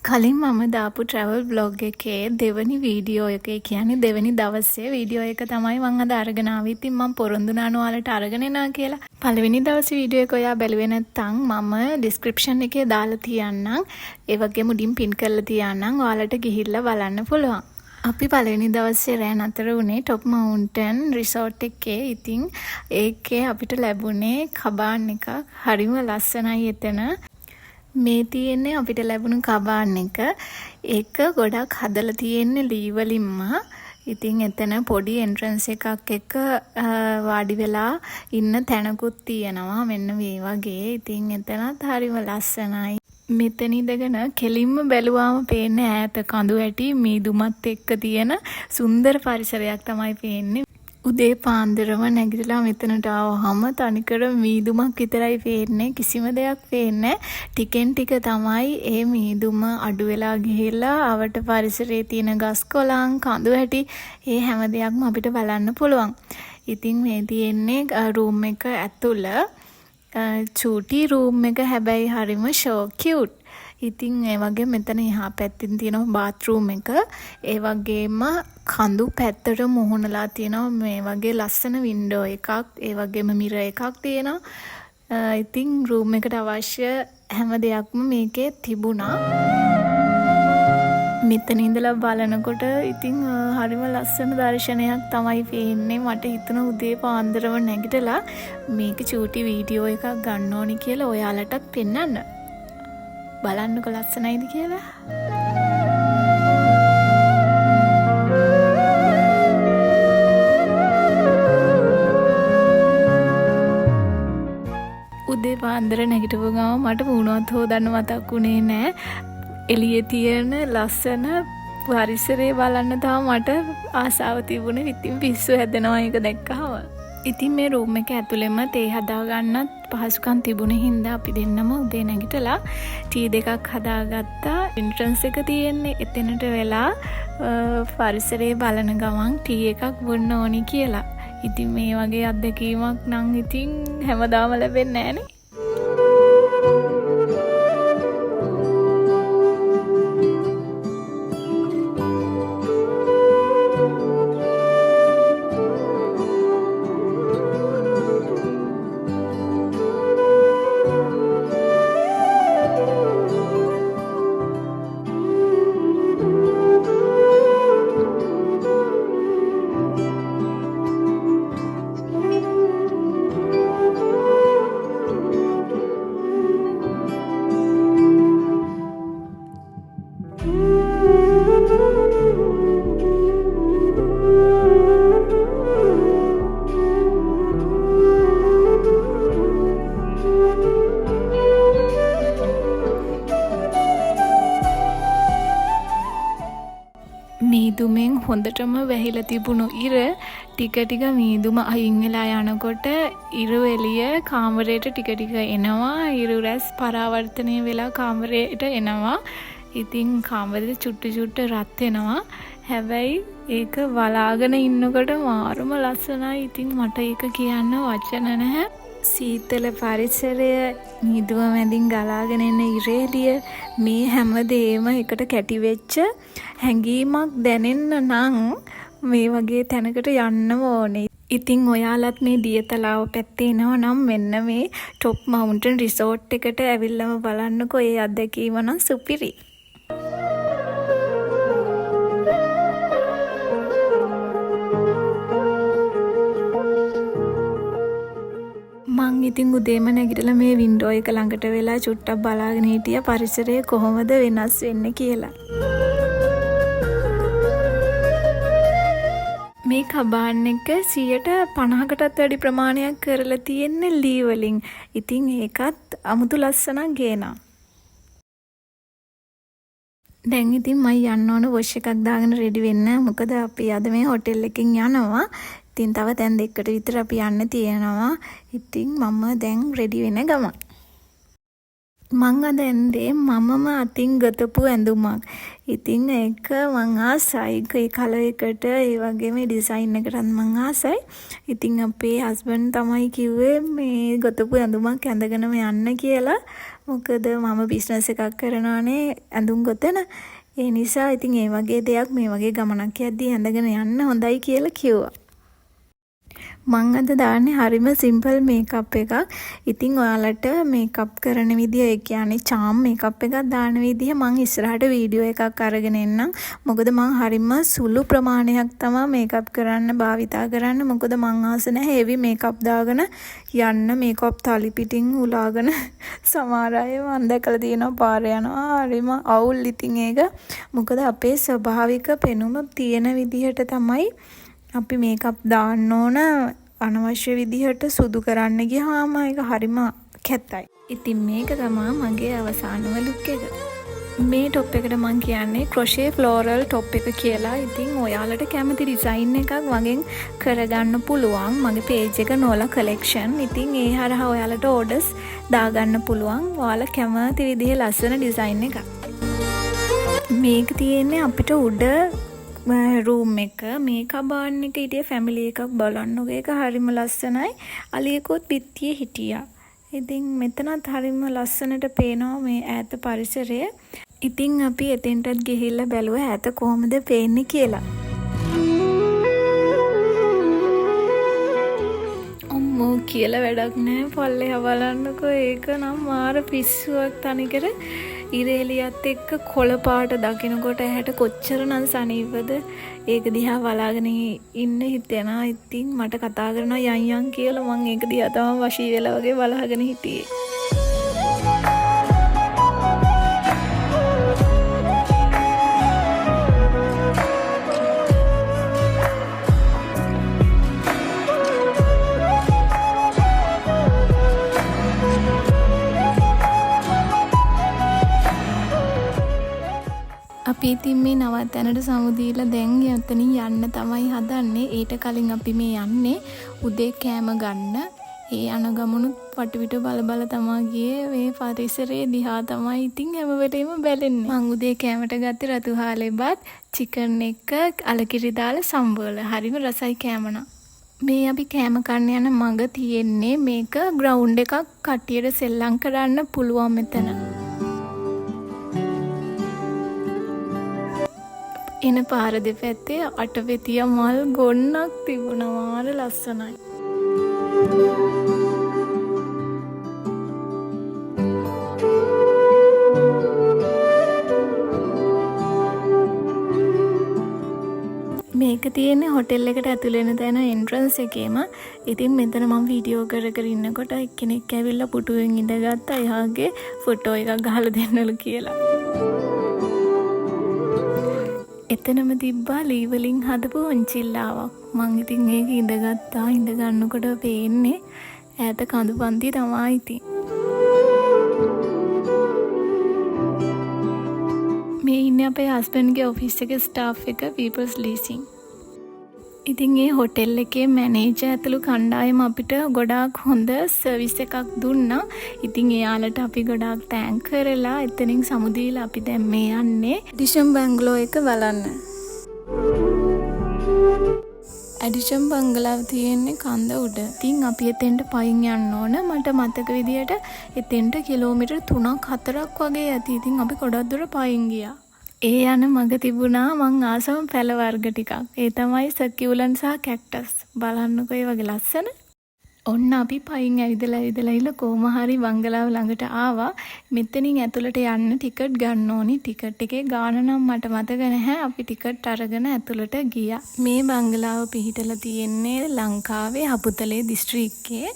කලින් මම දාපු travel vlog එකේ දෙවනි වීඩියෝ එක කියන්නේ දෙවනි දවසේ වීඩියෝ එක තමයි මම අද අරගෙන ආවේ. ඉතින් මම පොරොන්දු වුණා ඔයාලට අරගෙන එනවා කියලා. පළවෙනි දවසේ වීඩියෝ එක ඔයා බැලුවේ නැත්නම් මම description එකේ දාලා තියන්නම්. ඒ වගේම උඩින් pin කරලා තියන්නම්. ඔයාලට ගිහිල්ලා බලන්න පුළුවන්. අපි පළවෙනි දවසේ රෑ නතර වුණේ Top Mountain Resort එකේ. ඉතින් ඒකේ අපිට ලැබුණේ කබාන් එකක්. හරිම ලස්සනයි එතන. මේ තියෙන්නේ අපිට ලැබුණු කබාන් එක. ඒක ගොඩක් හදලා තියෙන්නේ ලී වලින්ම. ඉතින් එතන පොඩි එන්ට්‍රන්ස් එකක් එක වාඩි වෙලා ඉන්න තැනකුත් තියෙනවා. මෙන්න මේ වගේ. ඉතින් එතනත් හරිම ලස්සනයි. මෙතන ඉඳගෙන කෙලින්ම බැලුවාම පේන්නේ ඈත කඳු ඇටි මීදුමත් එක්ක තියෙන සුන්දර පරිසරයක් තමයි පේන්නේ. උදේ පාන්දරම නැගිටලා මෙතනට ආවහම තනිකර මීදුමක් විතරයි පේන්නේ. කිසිම දෙයක් පේන්නේ ටිකෙන් ටික තමයි ඒ මීදුම අඩු වෙලා ගිහිල්ලා අවට පරිසරයේ තියෙන ගස් කොළන් කඳු ඇටි ඒ හැම දෙයක්ම අපිට බලන්න පුළුවන්. ඉතින් මේ තියෙන්නේ රූම් එක ඇතුළ චූටි රූම් එක. හැබැයි හරිම ෂෝ කියුට්. ඉතින් ඒ වගේ මෙතන එහා පැත්තෙන් තියෙනවා බාත්රූම් එක. ඒ වගේම කඳු පැත්තට මුහුණලා තියෙනවා මේ වගේ ලස්සන වින්ඩෝ එකක්. ඒ වගේම මිරර් එකක් තියෙනවා. ඉතින් රූම් එකට අවශ්‍ය හැම දෙයක්ම මේකේ තිබුණා. මෙතන ඉඳලා බලනකොට ඉතින් හරිම ලස්සන දර්ශනයක් තමයි පේන්නේ. මට හිතුණා උදේ පාන්දරම නැගිටලා මේක චූටි වීඩියෝ එකක් ගන්න ඕනි කියලා ඔයාලටත් පෙන්නන්න. බලන්නකො ලස්සනයිද කියලා. උදේ පාන්දර නැගිටපු ගමන් මට වුණවත් හොදන්න මතක් වුණේ නෑ. එළියේ තියෙන ලස්සන පරිසරය බලන්න තමයි මට ආසාව තිබුණේ. ඉතින් පිස්සු හැදෙනවා ඒක දැක්කම. ඉතින් මේ රූම් එක ඇතුළෙම තේ හදා ගන්නත් පහසුකම් තිබුණේ හින්දා අපි දෙන්නම උදේ නැගිටලා ටී දෙකක් හදාගත්තා. එන්ට්‍රන්ස් එක තියෙන්නේ එතනට වෙලා පරිසරය බලන ගමන් ටී එකක් බොන්න ඕනි කියලා. ඉතින් මේ වගේ අත්දැකීමක් නම් ඉතින් හැමදාම ලැබෙන්නේ නෑනේ. මීදුමෙන් හොඳටම වැහිලා තිබුණු ඉර ටික ටික මීදුම අයින් වෙලා යනකොට ඉර එළිය කාමරයට ටික ටික එනවා. ඉර රැස් පරාවර්තනය වෙලා කාමරයට එනවා. ඉතින් කාමරේ චුට්ටු චුට්ටු රත් වෙනවා. හැබැයි ඒක බලාගෙන ඉන්නකොට මාරම ලස්සනයි. ඉතින් මට ඒක කියන්න වචන නැහැ. සීතල පරිසරය මීදුම මැදින් ගලාගෙන එන ඉරේලිය මේ හැම දෙයක්ම එකට කැටි වෙච්ච හැඟීමක් දැනෙන්න නම් මේ වගේ තැනකට යන්න ඕනේ. ඉතින් ඔයාලත් මේ දියතලාව පැත්තේ එනවා නම් මෙන්න මේ Top Mountain Resort එකට ඇවිල්ලාම බලන්නකෝ. ඒ අත්දැකීම නම් සුපිරි. මං ඉතින් උදේම නැගිටලා මේ වින්ඩෝ එක ළඟට වෙලා චුට්ටක් බලාගෙන හිටියා පරිසරය කොහොමද වෙනස් වෙන්නේ කියලා. මේ කබාන් එක 50%කටත් වැඩි ප්‍රමාණයක් කරලා තියෙන්නේ ලී වලින්. ඉතින් ඒකත් අමුතු ලස්සනක් ගේනවා. දැන් ඉතින් මම යන්න ඕන වොෂ් එකක් දාගෙන රෙඩි වෙන්න. මොකද අපි අද මේ හොටෙල් එකකින් යනවා. ඉතින් තව දැන් දෙකකට විතර අපි යන්න තියෙනවා. ඉතින් මම දැන් රෙඩි වෙන ගමන්. මං අද ඇන්දේ මමම අතින් ගතපු ඇඳුමක්. ඉතින් ඒක මං ආසයි. ඒ කලර් එකට ඒ වගේම ඩිසයින් එකටත් මං ආසයි. ඉතින් අපේ හස්බන්ඩ් තමයි කිව්වේ මේ ගතපු ඇඳුමක් ඇඳගෙනම යන්න කියලා. මොකද මම බිස්නස් එකක් කරනවානේ ඇඳුම් ගොතන. ඒ නිසා ඉතින් ඒ වගේ දෙයක් මේ වගේ ගමනක් යද්දී ඇඳගෙන යන්න හොඳයි කියලා කිව්වා. මං අද දාන්නේ හරිම සිම්පල් මේකප් එකක්. ඉතින් ඔයාලට මේකප් කරන විදිය, ඒ කියන්නේ චාම් මේකප් එකක් දාන විදිය මං ඉස්සරහට වීඩියෝ එකක් අරගෙන එන්නම්. මොකද මං හරිම සුළු ප්‍රමාණයක් තමයි මේකප් කරන්න භාවිතා කරන්න. මොකද මං ආස නැහැ හෙවි මේකප් දාගෙන යන්න, මේකප් තලි පිටින් උලාගෙන සමහර අය මං දැකලා තියෙනවා පාරේ යනවා. හරිම අවුල් ඉතින් ඒක. මොකද අපේ ස්වභාවික පෙනුම තියෙන විදිහට තමයි අපි මේකප් දාන්න ඕන. අනවශ්‍ය විදිහට සුදු කරන්න ගියාම ඒක හරිම කැතයි. ඉතින් මේක තමයි මගේ අවසානම ලුක් එක. මේ টොප් එකට මම කියන්නේ ක්‍රොෂේ ෆ්ලෝරල් টොප් එක කියලා. ඉතින් ඔයාලට කැමති ඩිසයින් එකක් වගෙන් කරගන්න පුළුවන්. මගේ පේජ් එක නෝලා කලෙක්ෂන්. ඉතින් ඒ හරහා ඔයාලට ඕඩර්ස් දාගන්න පුළුවන්. ඔයාලා කැමති විදිහේ ලස්සන ඩිසයින් එකක්. මේක තියෙන්නේ අපිට උඩ රූම් එක. මේ කබාන් එක හිටිය ෆැමිලි එකක් බලන්නකො. ඒක හරිම ලස්සනයි. අලියකොත් පිටියේ හිටියා. ඉතින් මෙතනත් හරිම ලස්සනට පේනවා මේ ඈත පරිසරය. ඉතින් අපි එතෙන්ටත් ගිහිල්ලා බැලුවා ඈත කොහොමද පේන්නේ කියලා. අම්මෝ කියලා වැඩක් නැහැ. පල්ලෙහා බලන්නකෝ. ඒක නම් මාර පිස්සුවක් තනිකර. ඉරේලියත් එක්ක කොළ පාට දකිනකොට ඇහැට කොච්චරනම් සනීපද. ඒක දිහා බලාගෙන ඉන්න හිතෙනවා. ඉතින් මට කතා කරනවා යන් යන් කියලා. මම ඒක දිහා තමයි වශී වෙලා වගේ බලාගෙන හිටියේ. අපි ඉතින් මේ නවත්තැනට සමුදීලා දැන් යතනින් යන්න තමයි හදන්නේ. ඊට කලින් අපි මේ යන්නේ උදේ කෑම ගන්න. ඒ යන ගමනුත් වටපිට බල බල තමයි ගියේ. මේ පරිසරයේ දිහා තමයි ඉතින් හැම වෙලේම බැලෙන්නේ. මං උදේ කෑමට ගත්තේ රතු හාලෙබත් චිකන් එක අලකිරි දාලා සම්බෝල. හරිම රසයි කෑමන. මේ අපි කෑම කන්න යන මඟ තියෙන්නේ මේක ග්‍රවුන්ඩ් එකක් කට්ටියට සෙල්ලම් කරන්න පුළුවන් මෙතන. එන පාර දෙපැත්තේ අටවෙතිය මල් ගොන්නක් තිබුණා. මාර ලස්සනයි. මේක තියෙන්නේ හොටෙල් එකට ඇතුළේ වෙන තැන එන්ට්‍රන්ස් එකේම. ඉතින් මෙතන මම වීඩියෝ කර කර ඉන්නකොට එක්කෙනෙක් ඇවිල්ලා පුටුවෙන් ඉඳගත්තා. එයාගේ ෆොටෝ එකක් ගහලා දෙන්නලු කියලා. එතනම තිබ්බා ලී වලින් හදපු ඔන්චිල්ලාවක්. මං ඉතින් ඒක ඉඳගත්තා. ඉඳ ගන්නකොට පේන්නේ ඈත කඳු පන්ති තමයි ඉතින්. මේ ඉන්නේ අපේ හස්බන්ඩ්ගේ ඔෆිස් එකේ ස්ටාෆ් එක පීපල්ස් ලීසින්. ඉතින් ඒ හොටෙල් එකේ මැනේජර් ඇතුළු කණ්ඩායම අපිට ගොඩාක් හොඳ සර්විස් එකක් දුන්නා. ඉතින් එයාලට අපි ගොඩාක් තෑන්ක් කරලා එතනින් සමුදීලා අපි දැන් මේ යන්නේ ඇඩිෂන් බංගලෝ එක බලන්න. ඇඩිෂන් බංගලාව තියෙන්නේ කන්ද උඩ. ඉතින් අපි එතෙන්ට පයින් යන්න ඕන. මට මතක විදියට එතෙන්ට කිලෝමීටර් 3-4ක් වගේ ඇති. ඉතින් අපි ගොඩක් දුර පයින් ගියා. ඒ යන මඟ තිබුණා මං ආසම පැල වර්ග ටිකක්. ඒ තමයි සකියුලන් සහ කැක්ටස්. බලන්නකෝ ඒ වගේ ලස්සන. ඔන්න අපි පයින් ඇවිදලා කොහොම හරි බංගලාව ළඟට ආවා. මෙතනින් ඇතුළට යන්න ටිකට් ගන්න ඕනි. ටිකට් එකේ ගාණ නම් මට මතක නැහැ. අපි ටිකට් අරගෙන ඇතුළට ගියා. මේ බංගලාව පිහිටලා තියෙන්නේ ලංකාවේ හපුතලේ දිස්ත්‍රික්කයේ.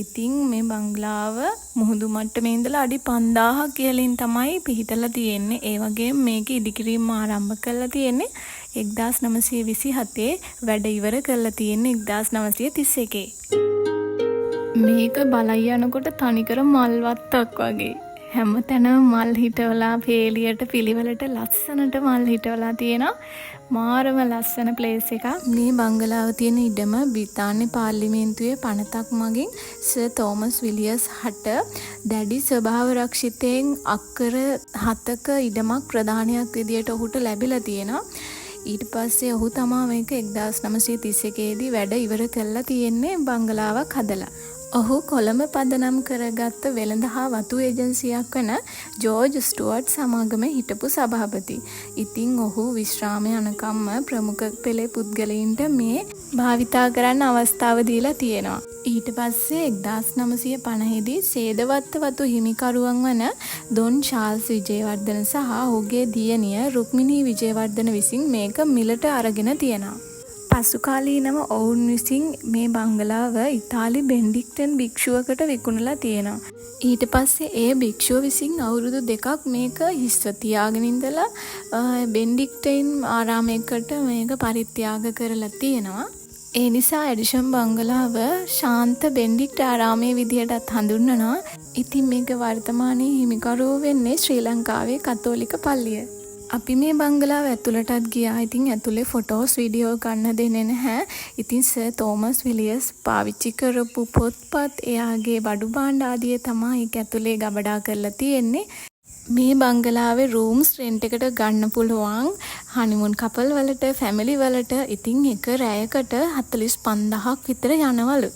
ඉතින් මේ බංගලාව මුහුදු මට්ටමේ ඉඳලා අඩි 5000ක් ඉහළින් තමයි පිහිටලා තියෙන්නේ. ඒ වගේම මේක ඉදිකිරීම ආරම්භ කරලා තියෙන්නේ 1927 වැඩ ඉවර කරලා තියෙන්නේ 1931. මේක බලයි යනකොට තනිකර මල් වත්තක් වගේ. හැමතැනම මල් හිටවලා පේලියට පිළිවෙලට ලස්සනට මල් හිටවලා තියෙනවා. මාරම ලස්සන ප්ලේස් එකක්. මේ බංගලාව තියෙන ඉඩම බ්‍රිතාන්‍ය පාර්ලිමේන්තුවේ පනතක් මගින් සර් තෝමස් විලියර්ස් හට දැඩි ස්වභාව රක්ෂිතයෙන් අක්කර 7ක ඉඩමක් ප්‍රධානයක් විදියට ඔහුට ලැබිලා තියෙනවා. ඊට පස්සේ ඔහු තමා මේක 1931 දී වැඩ ඉවර කරලා තියෙන්නේ බංගලාවක් හදලා. ඔහු කොළඹ පදනම් කරගත්ත වෙළඳ හා වතු ඒජන්සියක් වන ජෝර්ජ් ස්ටුවර්ට් සමාගම හිටපු සභාපති. ඉතින් ඔහු විශ්‍රාම යනකම්ම ප්‍රමුඛ පෙළේ පුද්ගලයින්ට මේ භාවිතා කරන්න අවස්ථාව දීලා තියෙනවා. ඊට පස්සේ 1950 දී සේදවත්ත වතු හිමිකරුවන් වන දොන් චාල්ස් විජේවර්ධන සහ ඔහුගේ දියණිය රුක්මිනී විජේවර්ධන විසින් මේක මිලට අරගෙන තියෙනවා. පසුකාලීනව ඔවුන් විසින් මේ බංගලාව ඉතාලි බෙන්ඩික්ටන් භික්ෂුවකට විකුණලා තියෙනවා. ඊට පස්සේ ඒ භික්ෂුව විසින් අවුරුදු 2ක් මේක හිස්ව තියාගෙන ඉඳලා බෙන්ඩික්ටයින් ආරාමයකට මේක පරිත්‍යාග කරලා තියෙනවා. ඒ නිසා එඩිෂන් බංගලාව ශාන්ත බෙන්ඩික්ට් ආරාමයේ විදිහටත් හඳුන්වනවා. ඉතින් මේක වර්තමානයේ හිමිකරුවෝ වෙන්නේ ශ්‍රී ලංකාවේ කතෝලික පල්ලිය. අපි මේ බංගලාව ඇතුළටත් ගියා. ඉතින් ඇතුලේ ෆොටෝස් වීඩියෝ ගන්න දෙන්නේ නැහැ. ඉතින් සර් තෝමස් විලියර්ස් පාවිච්චි කරපු පොත්පත් එයාගේ බඩු භාණ්ඩ ආදිය තමයි ඒක ඇතුලේ ගබඩා කරලා තියෙන්නේ. මේ බංගලාවේ රූම්ස් රෙන්ට් එකට ගන්න පුළුවන් හනිමුන් කපල් වලට ෆැමිලි වලට. ඉතින් එක රැයකට 45000ක් විතර යනවලු.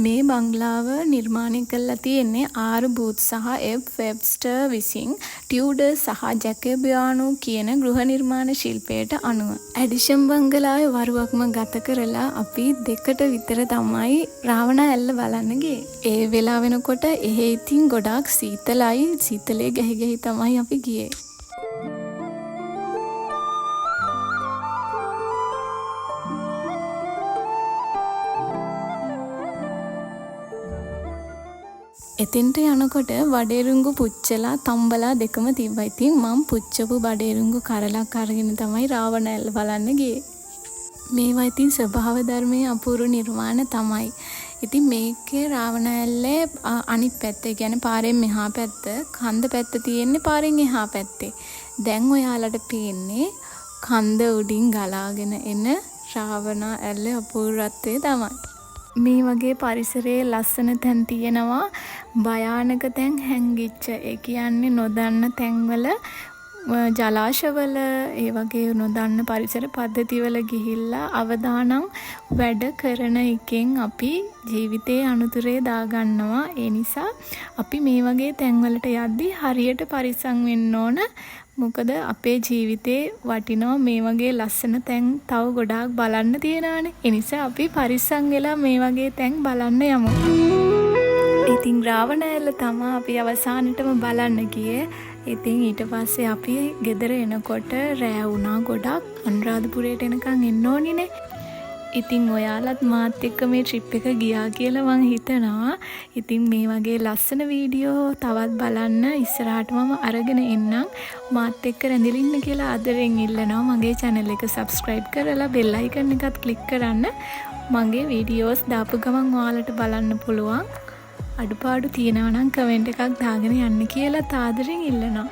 මේ බංගලාව නිර්මාණය කරලා තියෙන්නේ ආර් බූත් සහ එෆ් වෙබ්ස්ටර් විසින් ටියුඩර් සහ ජැකබියානු කියන ගෘහ නිර්මාණ ශිල්පයට අනුව. ඇඩිෂන් බංගලාවේ වරුවක්ම ගත කරලා අපි 2ට විතර තමයි රාවණ ඇල්ල බලන්න ගියේ. ඒ වෙලාව වෙනකොට එහෙ ඉතින් ගොඩාක් සීතලයි. සීතලේ ගැහි තමයි අපි ගියේ. එතෙන්ට යනකොට වඩේරුංගු පුච්චලා තම්බලා දෙකම තිබ්බා. ඉතින් මම පුච්චපු වඩේරුංගු කරලක් අරගෙන තමයි රාවණ ඇල්ල බලන්න ගියේ. මේවා ඉතින් ස්වභාව ධර්මයේ අපූර්ව නිර්මාණ තමයි. ඉතින් මේකේ රාවණ ඇල්ලේ අනිත් පැත්ත, ඒ කියන්නේ පාරෙන් මෙහා පැත්ත, කන්ද පැත්ත තියෙන්නේ පාරෙන් එහා පැත්තේ. දැන් ඔයාලට පේන්නේ කන්ද උඩින් ගලාගෙන එන රාවණ ඇල්ලේ අපූර්වත්වය තමයි. මේ වගේ පරිසරයේ ලස්සන තැන් තියෙනවා. භයානක තැන් හැංගිච්ච, ඒ කියන්නේ නොදන්න තැන්වල ජලාශවල ඒ වගේ නොදන්න පරිසර පද්ධතිවල ගිහිල්ලා අවදානම් වැඩ කරන එකෙන් අපි ජීවිතේ අනුතරේ දාගන්නවා. ඒ නිසා අපි මේ වගේ තැන්වලට යද්දී හරියට පරිස්සම් වෙන්න ඕන. මොකද අපේ ජීවිතේ වටිනවා මේ වගේ ලස්සන තැන් තව ගොඩාක් බලන්න තියෙනවානේ. ඒ නිසා අපි පරිස්සම් වෙලා මේ වගේ තැන් බලන්න යමු. ඉතින් රාවණ ඇල්ල තමයි අපි අවසානෙටම බලන්න ගියේ. ඉතින් ඊට පස්සේ අපි ගෙදර එනකොට රෑ වුණා ගොඩක්. අනුරාධපුරයට එනකන් එන්න ඕනිනේ. ඉතින් ඔයාලත් මාත් එක්ක මේ ට්‍රිප් එක ගියා කියලා මං හිතනවා. ඉතින් මේ වගේ ලස්සන වීඩියෝ තවත් බලන්න ඉස්සරහට මම අරගෙන එන්නම්. මාත් එක්ක රැඳිලින්න කියලා ආදරෙන් ඉල්ලනවා. මගේ channel එක subscribe කරලා bell icon එකත් click කරන්න. මගේ වීඩියෝස් දාපු ගමන් ඔයාලට බලන්න පුළුවන්. අඩුපාඩු තියෙනවා නම් කමෙන්ට් එකක් දාගෙන යන්න කියලා ආදරෙන් ඉල්ලනවා.